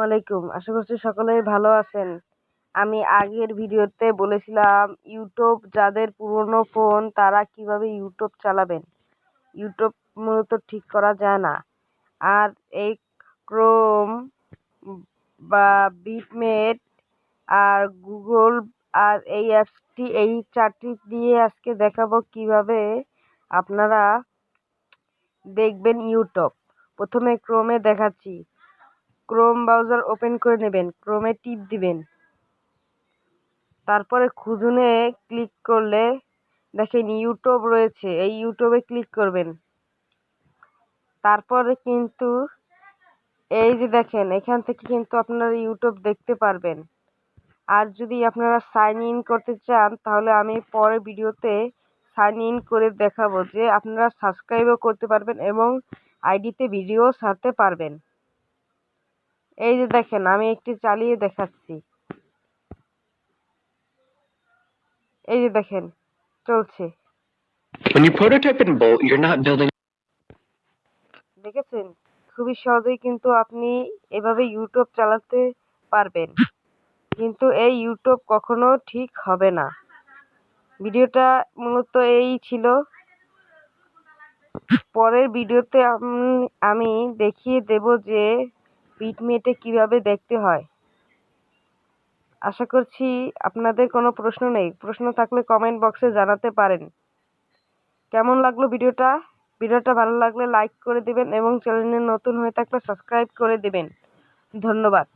আলাইকুম। আশা করছি সকলেই ভালো আছেন। আমি আগের ভিডিওতে বলেছিলাম ইউটিউব যাদের পুরনো ফোন তারা কিভাবে ইউটিউব চালাবেন। ইউটিউব মূলত ঠিক করা যায় না। আর এই ক্রোম বা বিটমেট আর গুগল আর এই অ্যাপসটি এই 4টি দিয়ে আজকে দেখাবো কিভাবে আপনারা দেখবেন ইউটিউব। প্রথমে ক্রোমে দেখাচ্ছি। ক্রোম ব্রাউজার ওপেন করে নেবেন, ক্রোমে টিপ দিবেন, তারপরে খুঁজুনে ক্লিক করলে দেখেন ইউটিউব রয়েছে, এই ইউটিউবে ক্লিক করবেন। তারপরে কিন্তু এই যে দেখেন এখান থেকে কিন্তু আপনারা ইউটিউব দেখতে পারবেন। আর যদি আপনারা সাইন ইন করতে চান তাহলে আমি পরের ভিডিওতে সাইন ইন করে দেখাবো যে আপনারা সাবস্ক্রাইবও করতে পারবেন এবং আইডিতে ভিডিও ছাড়তে পারবেন। এই যে দেখেন আমি একটি চালিয়ে দেখাচ্ছি। এই যে দেখেন চলছে। When you prototype in Bolt, you're not building. দেখেছেন খুবই সহজেই কিন্তু আপনি এভাবে ইউটিউব চালাতে পারবেন, কিন্তু এই ইউটিউব কখনো ঠিক হবে না। ভিডিওটা মূলত এই ছিল। পরের ভিডিওতে আমি দেখিয়ে দেব যে বিটমেটে কিভাবে দেখতে হয়। আশা করছি আপনাদের কোনো প্রশ্ন নেই। প্রশ্ন থাকলে কমেন্ট বক্সে জানাতে পারেন। কেমন লাগলো ভিডিওটা? ভিডিওটা ভালো লাগলে লাইক করে দিবেন এবং চ্যানেলে নতুন হয়ে থাকলে সাবস্ক্রাইব করে দিবেন। ধন্যবাদ।